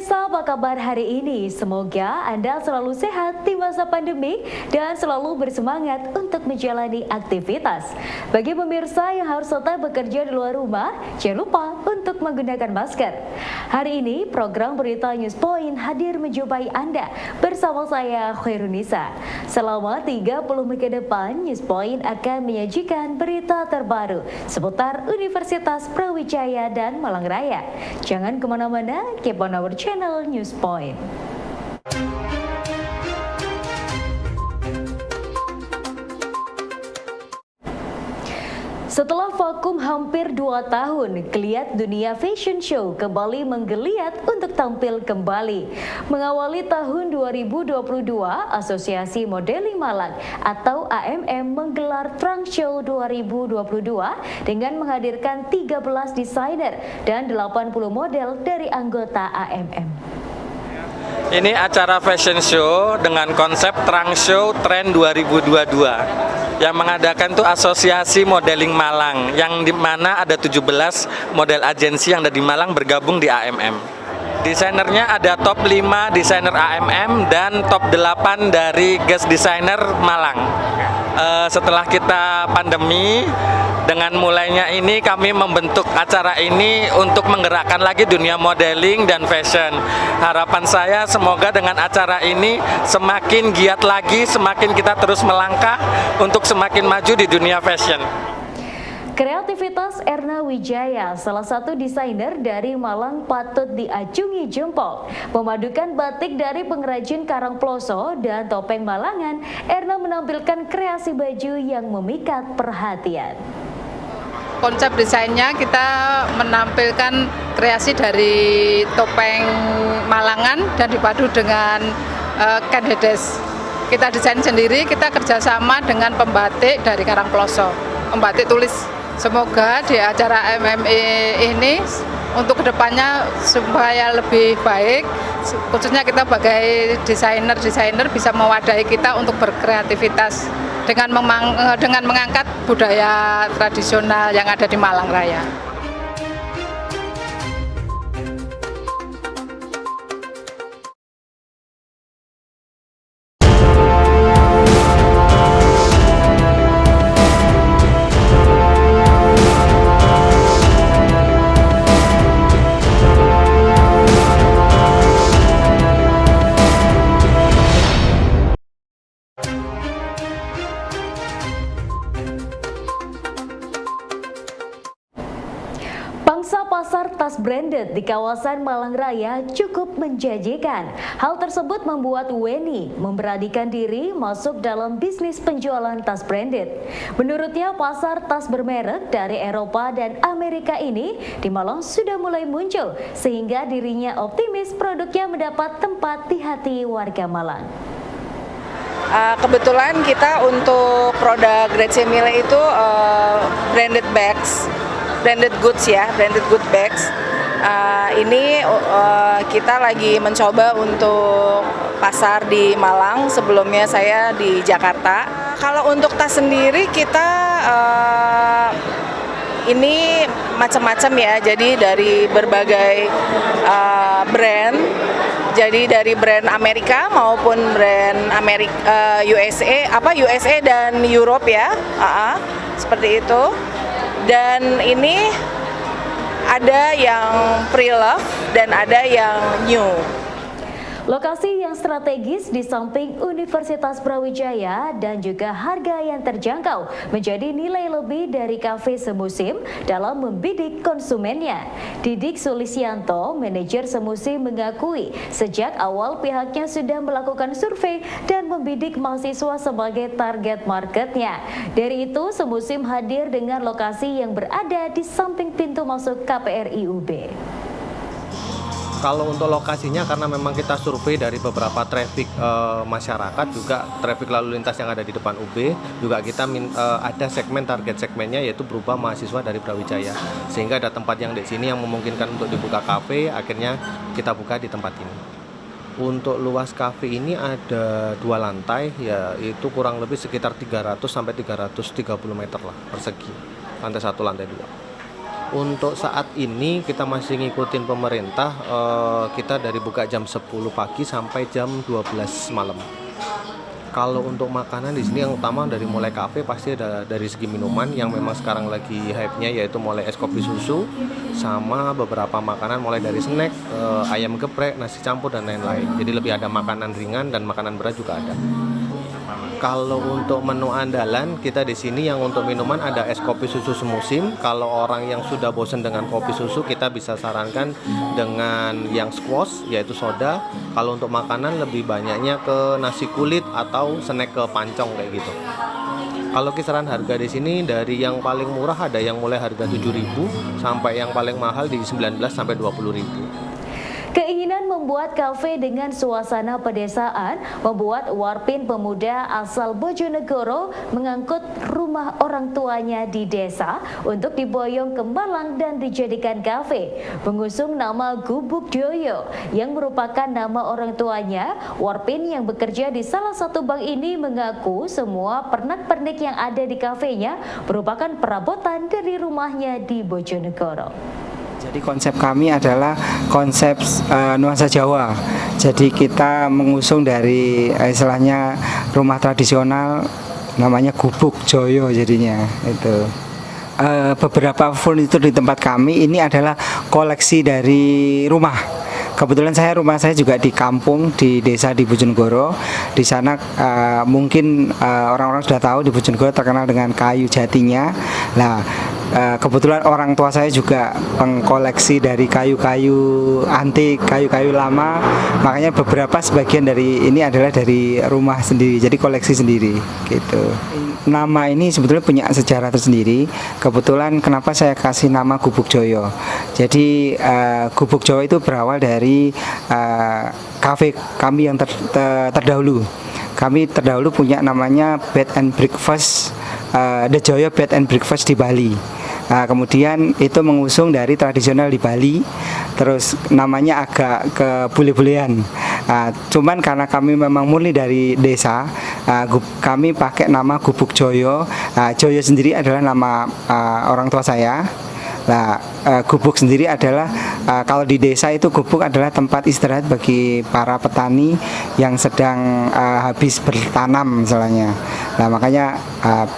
Pemirsa, apa kabar hari ini? Semoga Anda selalu sehat di masa pandemi dan selalu bersemangat untuk menjalani aktivitas. Bagi pemirsa yang harus tetap bekerja di luar rumah, jangan lupa untuk menggunakan masker. Hari ini, program Berita News Point hadir menjumpai Anda bersama saya, Khairunisa. Selama 30 menit ke depan, News Point akan menyajikan berita terbaru seputar Universitas Brawijaya dan Malang Raya. Jangan kemana-mana, keep on our channel News Point. Setelah vakum hampir 2 tahun, geliat dunia fashion show kembali menggeliat untuk tampil kembali. Mengawali tahun 2022, Asosiasi Modeling Malang atau AMM menggelar Trunk Show 2022 dengan menghadirkan 13 desainer dan 80 model dari anggota AMM. Ini acara fashion show dengan konsep Trunk Show Trend 2022 yang mengadakan tuh Asosiasi Modeling Malang, yang dimana ada 17 model agensi yang ada di Malang bergabung di AMM. Desainernya ada top 5 desainer AMM dan top 8 dari guest designer Malang. Setelah kita pandemi, dengan mulainya ini kami membentuk acara ini untuk menggerakkan lagi dunia modeling dan fashion. Harapan saya semoga dengan acara ini semakin giat lagi, semakin kita terus melangkah untuk semakin maju di dunia fashion. Kreativitas Erna Wijaya, salah satu desainer dari Malang, patut diacungi jempol. Memadukan batik dari pengrajin Karang Ploso dan topeng Malangan, Erna menampilkan kreasi baju yang memikat perhatian. Konsep desainnya kita menampilkan kreasi dari topeng Malangan dan dipadu dengan Ken Hedes. Kita desain sendiri, kita kerjasama dengan pembatik dari Karang Ploso, pembatik tulis. Semoga di acara MMA ini untuk kedepannya supaya lebih baik, khususnya kita sebagai desainer bisa mewadahi kita untuk berkreativitas dengan mengangkat budaya tradisional yang ada di Malang Raya. Pangsa pasar tas branded di kawasan Malang Raya cukup menjanjikan. Hal tersebut membuat Weni memberanikan diri masuk dalam bisnis penjualan tas branded. Menurutnya, pasar tas bermerek dari Eropa dan Amerika ini di Malang sudah mulai muncul, sehingga dirinya optimis produknya mendapat tempat di hati warga Malang. Kebetulan kita untuk produk Great Semile itu branded bags, branded goods ya, branded good bags. Ini kita lagi mencoba untuk pasar di Malang, sebelumnya saya di Jakarta. Kalau untuk tas sendiri kita ini macam-macam ya, jadi dari berbagai brand. Jadi dari brand Amerika maupun brand USA dan Europe ya, seperti itu. Dan ini ada yang pre-love dan ada yang new. Lokasi yang strategis di samping Universitas Brawijaya dan juga harga yang terjangkau menjadi nilai lebih dari kafe semusim dalam membidik konsumennya. Didik Sulisianto, manajer semusim, mengakui sejak awal pihaknya sudah melakukan survei dan membidik mahasiswa sebagai target marketnya. Dari itu, semusim hadir dengan lokasi yang berada di samping pintu masuk KPRI UB. Kalau untuk lokasinya, karena memang kita survei dari beberapa traffic masyarakat, juga traffic lalu lintas yang ada di depan UB, juga kita ada segmen target segmennya yaitu berupa mahasiswa dari Brawijaya, sehingga ada tempat yang di sini yang memungkinkan untuk dibuka kafe, akhirnya kita buka di tempat ini. Untuk luas kafe ini ada 2 lantai, yaitu kurang lebih sekitar 300 sampai 330 meter lah persegi, lantai 1, lantai 2. Untuk saat ini kita masih ngikutin pemerintah, kita dari buka jam 10 pagi sampai jam 12 malam. Kalau untuk makanan di sini yang utama dari mulai kafe pasti ada dari segi minuman yang memang sekarang lagi hype-nya, yaitu mulai es kopi susu sama beberapa makanan mulai dari snack, ayam geprek, nasi campur dan lain-lain. Jadi lebih ada makanan ringan dan makanan berat juga ada. Kalau untuk menu andalan kita di sini yang untuk minuman ada es kopi susu semusim. Kalau orang yang sudah bosan dengan kopi susu kita bisa sarankan dengan yang squash yaitu soda. Kalau untuk makanan lebih banyaknya ke nasi kulit atau snack ke pancong kayak gitu. Kalau kisaran harga di sini dari yang paling murah ada yang mulai harga 7.000 sampai yang paling mahal di 19 sampai 20.000. Keinginan membuat kafe dengan suasana pedesaan membuat Warpin Pemuda asal Bojonegoro mengangkut rumah orang tuanya di desa untuk diboyong ke Malang dan dijadikan kafe. Mengusung nama Gubuk Joyo yang merupakan nama orang tuanya, Warpin yang bekerja di salah satu bank ini mengaku semua pernak-pernik yang ada di kafenya merupakan perabotan dari rumahnya di Bojonegoro. Jadi konsep kami adalah konsep nuansa Jawa. Jadi kita mengusung dari istilahnya rumah tradisional namanya Gubuk Joyo jadinya itu. Beberapa furnitur di tempat kami ini adalah koleksi dari rumah. Kebetulan rumah saya juga di kampung di desa di Bojonegoro. Di sana mungkin orang-orang sudah tahu di Bojonegoro terkenal dengan kayu jatinya. Nah, kebetulan orang tua saya juga pengkoleksi dari kayu-kayu antik, kayu-kayu lama. Makanya beberapa sebagian dari ini adalah dari rumah sendiri. Jadi koleksi sendiri gitu. Nama ini sebetulnya punya sejarah tersendiri. Kebetulan kenapa saya kasih nama Gubuk Joyo. Jadi Gubuk Joyo itu berawal dari kafe kami yang terdahulu. Kami terdahulu punya namanya Bed and Breakfast, The Joyo Bed and Breakfast di Bali. Kemudian itu mengusung dari tradisional di Bali, terus namanya agak ke bule-bulean. Cuman karena kami memang murni dari desa, kami pakai nama Gubuk Joyo. Joyo sendiri adalah nama orang tua saya. Nah, gubuk sendiri adalah kalau di desa itu gubuk adalah tempat istirahat bagi para petani yang sedang habis bertanam misalnya. Nah, makanya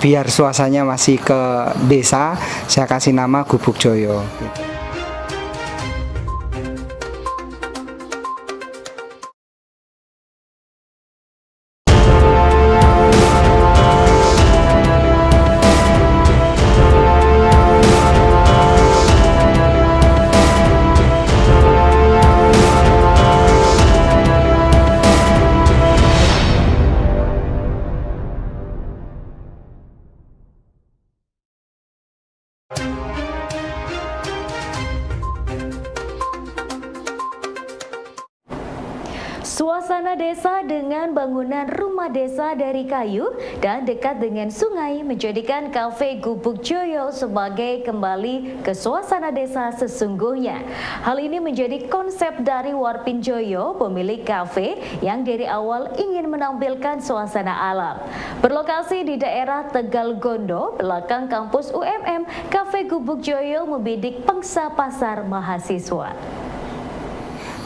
biar suasananya masih ke desa, saya kasih nama Gubuk Joyo. Suasana desa dengan bangunan rumah desa dari kayu dan dekat dengan sungai menjadikan kafe Gubuk Joyo sebagai kembali ke suasana desa sesungguhnya. Hal ini menjadi konsep dari Warpin Joyo, pemilik kafe yang dari awal ingin menampilkan suasana alam. Berlokasi di daerah Tegal Gondo, belakang kampus UMM, kafe Gubuk Joyo membidik pangsa pasar mahasiswa.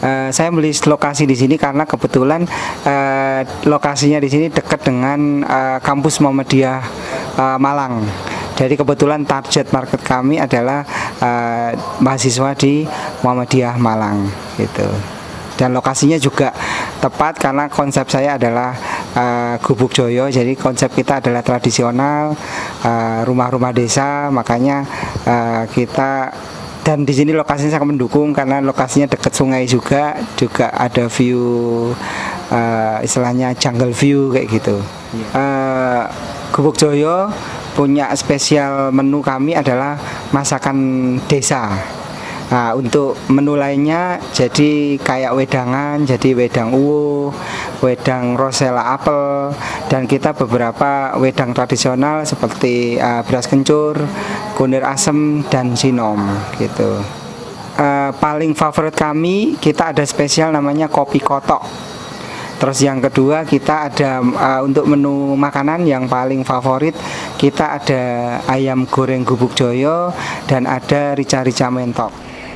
Saya beli lokasi di sini karena kebetulan lokasinya di sini dekat dengan kampus Muhammadiyah Malang. Jadi kebetulan target market kami adalah mahasiswa di Muhammadiyah Malang gitu. Dan lokasinya juga tepat karena konsep saya adalah Gubuk Joyo. Jadi konsep kita adalah tradisional, rumah-rumah desa, makanya kita. Dan di sini lokasinya sangat mendukung karena lokasinya dekat sungai juga ada view istilahnya jungle view kayak gitu. Gubuk Joyo punya spesial menu kami adalah masakan desa. Nah, untuk menu lainnya jadi kayak wedangan, jadi wedang uwo, wedang rosella apel, dan kita beberapa wedang tradisional seperti beras kencur, kunir asem, dan sinom gitu. Paling favorit kami, kita ada spesial namanya kopi kotok. Terus yang kedua kita ada untuk menu makanan yang paling favorit kita ada ayam goreng gubuk joyo dan ada rica-rica mentok.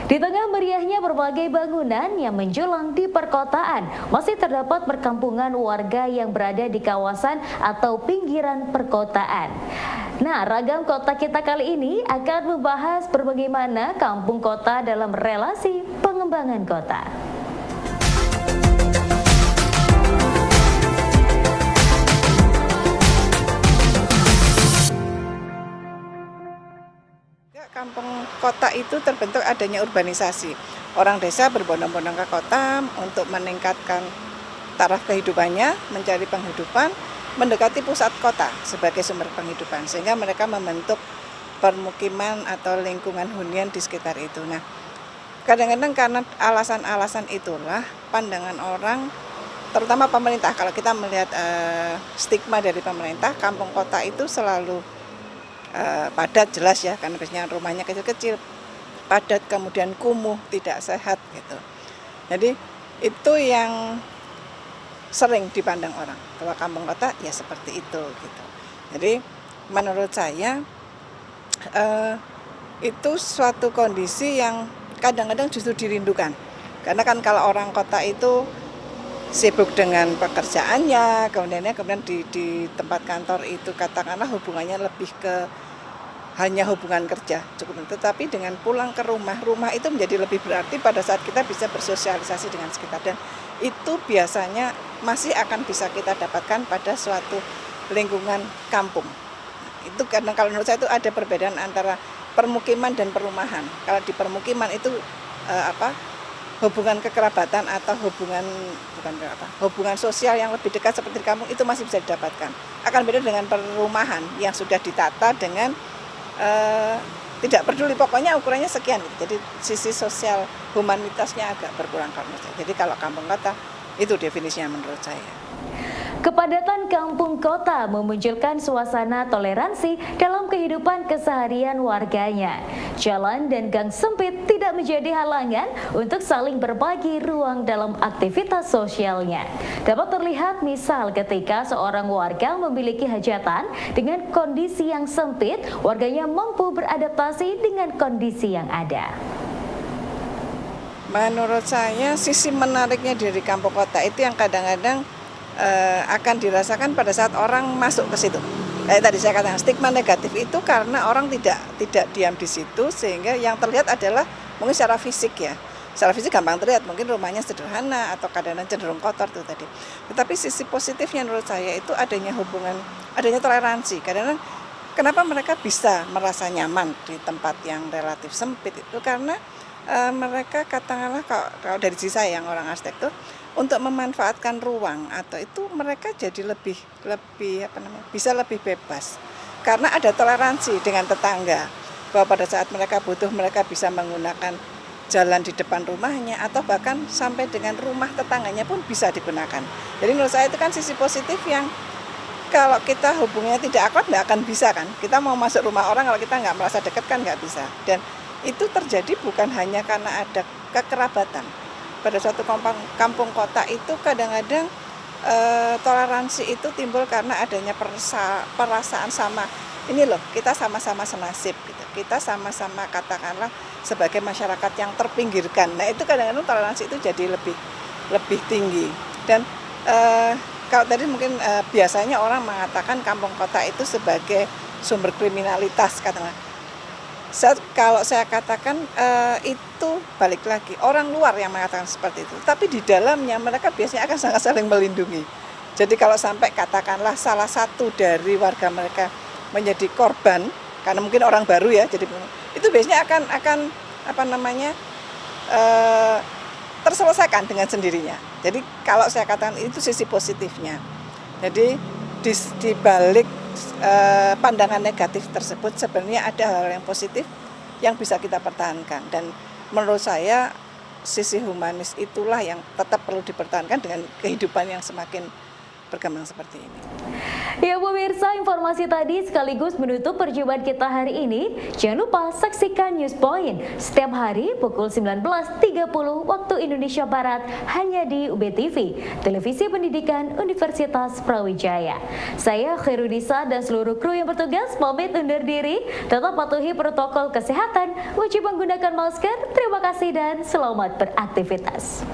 Di tengah meriahnya berbagai bangunan yang menjulang di perkotaan, masih terdapat perkampungan warga yang berada di kawasan atau pinggiran perkotaan. Nah, ragam kota kita kali ini akan membahas bagaimana kampung kota dalam relasi pengembangan kota. Kampung kota itu terbentuk adanya urbanisasi. Orang desa berbondong-bondong ke kota untuk meningkatkan taraf kehidupannya, mencari penghidupan, mendekati pusat kota sebagai sumber penghidupan. Sehingga mereka membentuk permukiman atau lingkungan hunian di sekitar itu. Nah, kadang-kadang karena alasan-alasan itulah pandangan orang, terutama pemerintah, kalau kita melihat stigma dari pemerintah, kampung kota itu selalu padat, jelas ya, karena biasanya rumahnya kecil-kecil, padat, kemudian kumuh, tidak sehat gitu. Jadi itu yang sering dipandang orang, bahwa kampung kota ya seperti itu gitu. Jadi menurut saya itu suatu kondisi yang kadang-kadang justru dirindukan. Karena kan kalau orang kota itu sibuk dengan pekerjaannya, kemudian di tempat kantor itu katakanlah hubungannya lebih ke hanya hubungan kerja cukup, tetapi dengan pulang ke rumah itu menjadi lebih berarti pada saat kita bisa bersosialisasi dengan sekitar, dan itu biasanya masih akan bisa kita dapatkan pada suatu lingkungan kampung. Itu karena kalau menurut saya itu ada perbedaan antara permukiman dan perumahan. Kalau di permukiman itu hubungan kekerabatan atau hubungan sosial yang lebih dekat seperti di kampung itu masih bisa didapatkan. Akan beda dengan perumahan yang sudah ditata dengan tidak peduli, pokoknya ukurannya sekian. Jadi sisi sosial humanitasnya agak berkurang kalau menurut saya. Jadi kalau kampung kota itu definisinya menurut saya. Kepadatan kampung kota memunculkan suasana toleransi dalam kehidupan keseharian warganya. Jalan dan gang sempit tidak menjadi halangan untuk saling berbagi ruang dalam aktivitas sosialnya. Dapat terlihat misal ketika seorang warga memiliki hajatan dengan kondisi yang sempit, warganya mampu beradaptasi dengan kondisi yang ada. Menurut saya sisi menariknya dari kampung kota itu yang kadang-kadang akan dirasakan pada saat orang masuk ke situ. Kayak tadi saya katakan, stigma negatif itu karena orang tidak diam di situ, sehingga yang terlihat adalah mungkin secara fisik ya. Secara fisik gampang terlihat, mungkin rumahnya sederhana atau kadang-kadang cenderung kotor tuh tadi. Tetapi sisi positifnya menurut saya itu adanya toleransi. Kadang-kadang kenapa mereka bisa merasa nyaman di tempat yang relatif sempit itu karena mereka katakanlah kalau dari sisi saya yang orang arsitektur, untuk memanfaatkan ruang atau itu mereka jadi lebih bisa lebih bebas karena ada toleransi dengan tetangga, bahwa pada saat mereka butuh mereka bisa menggunakan jalan di depan rumahnya atau bahkan sampai dengan rumah tetangganya pun bisa digunakan. Jadi menurut saya itu kan sisi positif yang kalau kita hubungannya tidak akrab nggak akan bisa kan. Kita mau masuk rumah orang kalau kita nggak merasa dekat kan nggak bisa. Dan itu terjadi bukan hanya karena ada kekerabatan. Pada suatu kampung kota itu kadang-kadang toleransi itu timbul karena adanya perasaan sama, ini loh kita sama-sama senasib gitu. Kita sama-sama katakanlah sebagai masyarakat yang terpinggirkan. Nah itu kadang-kadang toleransi itu jadi lebih tinggi. Dan kalau tadi mungkin biasanya orang mengatakan kampung kota itu sebagai sumber kriminalitas katakanlah. Kalau saya katakan itu balik lagi orang luar yang mengatakan seperti itu, tapi di dalamnya mereka biasanya akan sangat saling melindungi. Jadi kalau sampai katakanlah salah satu dari warga mereka menjadi korban karena mungkin orang baru ya, jadi itu biasanya akan terselesaikan dengan sendirinya. Jadi kalau saya katakan itu sisi positifnya. Jadi di balik pandangan negatif tersebut sebenarnya ada hal yang positif yang bisa kita pertahankan, dan menurut saya sisi humanis itulah yang tetap perlu dipertahankan dengan kehidupan yang semakin berkembang seperti ini. Ya pemirsa, informasi tadi sekaligus menutup perjumpaan kita hari ini. Jangan lupa saksikan News Point setiap hari pukul 19.30 waktu Indonesia Barat hanya di UBTV, Televisi Pendidikan Universitas Brawijaya. Saya Khairunisa dan seluruh kru yang bertugas pamit undur diri. Tetap patuhi protokol kesehatan, wajib menggunakan masker. Terima kasih dan selamat beraktivitas.